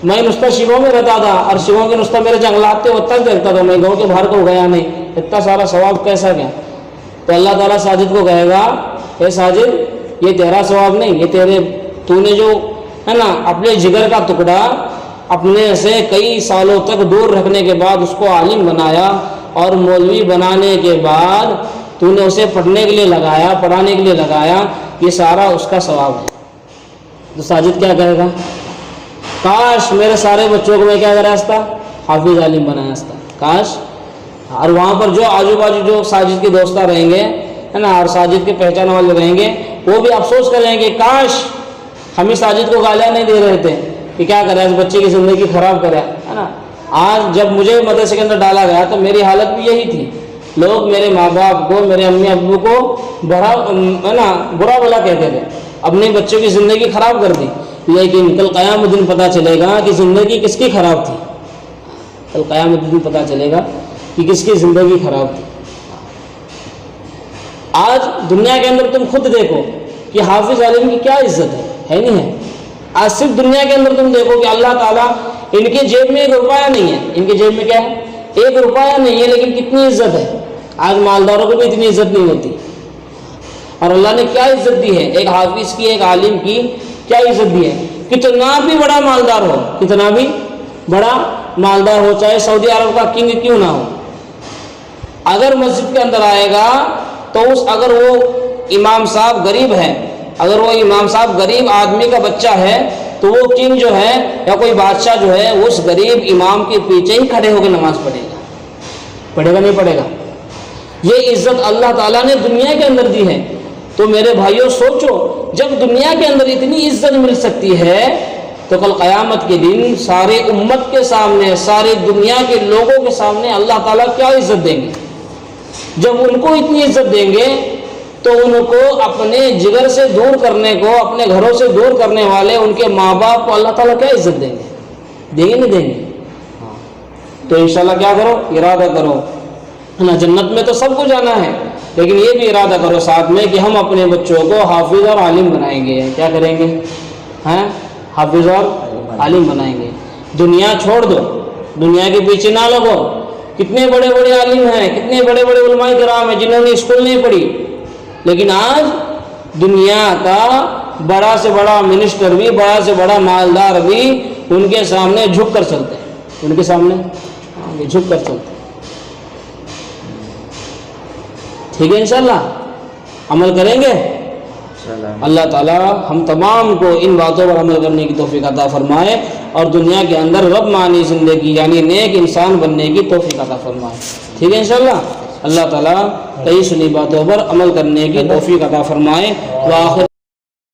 میں نسخہ شیووں میں رہتا تھا اور شیووں کے نسخہ میرے جنگلات تھے اتنا دیکھتا تھا, میں گاؤں کے باہر کو گیا نہیں, اتنا سارا ثواب کیسا گیا. تو اللہ تعالیٰ ساجد کو کہے گا اے ساجد یہ تیرا ثواب نہیں, یہ تو نے جو ہے نا اپنے جگر کا ٹکڑا اپنے سے کئی سالوں تک دور رکھنے کے بعد اس کو عالم بنایا, اور مولوی بنانے کے بعد تو نے اسے پڑھنے کے لیے لگایا، پڑھانے کے لیے لگایا، یہ سارا اس کا ثواب ہے۔ تو ساجد کیا کہے گا؟ کاش میرے سارے بچوں کو میں کیا کرایا تھا، حافظ عالم بنایا تھا، کاش۔ اور وہاں پر جو آجو باجو جو ساجد کے دوستہ رہیں گے ہے نا، اور ساجد کے پہچان والے رہیں گے، وہ بھی افسوس کریں گے کاش ہم اس ساجد کو گالیاں نہیں دے رہے تھے کہ کیا کرے اس بچے کی زندگی خراب کرے، ہے نا۔ آج جب مجھے مدرسے کے اندر ڈالا گیا تو میری حالت بھی یہی تھی، لوگ میرے ماں باپ کو، میرے امی ابو کو بڑا ہے نا برا بلا کہتے تھے، اپنے بچوں کی زندگی خراب کر دی۔ لیکن کل قیامت دن پتہ چلے گا کہ زندگی کس کی خراب تھی، کل قیامت دن پتہ چلے گا کہ کس کی زندگی خراب تھی۔ آج دنیا کے اندر تم خود دیکھو کہ حافظ عالم کی کیا عزت ہے نہیں ہے؟ آج صرف دنیا کے اندر تم دیکھو کہ اللہ تعالیٰ، ان کے جیب میں 1 روپیہ نہیں ہے، ان کے جیب میں کیا ہے، 1 روپیہ نہیں ہے، لیکن کتنی عزت ہے۔ آج مالداروں کو بھی اتنی عزت نہیں ہوتی، اور اللہ نے کیا عزت دی ہے، ایک حافظ کی، ایک عالم کی کیا عزت دی ہے۔ کتنا بھی بڑا مالدار ہو، کتنا بھی بڑا مالدار ہو، چاہے سعودی عرب کا کنگ کیوں نہ ہو، اگر مسجد کے اندر آئے گا تو اگر وہ امام صاحب غریب ہے، اگر وہ امام صاحب غریب آدمی کا بچہ ہے تو وہ کنگ جو ہے یا کوئی بادشاہ جو ہے اس غریب امام کے پیچھے ہی کھڑے ہو کے نماز پڑھے گا نہیں پڑھے گا۔ یہ عزت اللہ تعالیٰ نے دنیا کے اندر دی ہے۔ تو میرے بھائیوں سوچو، جب دنیا کے اندر اتنی عزت مل سکتی ہے تو کل قیامت کے دن سارے امت کے سامنے، ساری دنیا کے لوگوں کے سامنے اللہ تعالیٰ کیا عزت دیں گے؟ جب ان کو اتنی عزت دیں گے تو ان کو اپنے جگر سے دور کرنے کو، اپنے گھروں سے دور کرنے والے ان کے ماں باپ کو اللہ تعالیٰ کیا عزت دیں گے؟ دیں گے نہیں دیں گے؟ تو انشاءاللہ کیا کرو، ارادہ کرو نا، جنت میں تو سب کو جانا ہے، لیکن یہ بھی ارادہ کرو ساتھ میں کہ ہم اپنے بچوں کو حافظ اور عالم بنائیں گے۔ کیا کریں گے؟ ہیں، حافظ اور عالم بنائیں گے۔ دنیا چھوڑ دو، دنیا کے پیچھے نہ لگو۔ کتنے بڑے بڑے عالم ہیں، کتنے بڑے بڑے علماء کرام ہیں جنہوں نے اسکول نہیں پڑھی، لیکن آج دنیا کا بڑا سے بڑا منسٹر بھی، بڑا سے بڑا مالدار بھی ان کے سامنے جھک کر چلتے ہیں، ان کے سامنے جھک کر چلتے ہیں۔ ٹھیک ہے، انشاءاللہ عمل کریں گے۔ اللہ تعالیٰ ہم تمام کو ان باتوں پر عمل کرنے کی توفیق عطا فرمائے اور دنیا کے اندر رب مانی زندگی یعنی نیک انسان بننے کی توفیق عطا فرمائے۔ ٹھیک ہے انشاءاللہ، اللہ تعالیٰ کئی سنی باتوں پر عمل کرنے کی توفیق عطا فرمائے۔ وآخر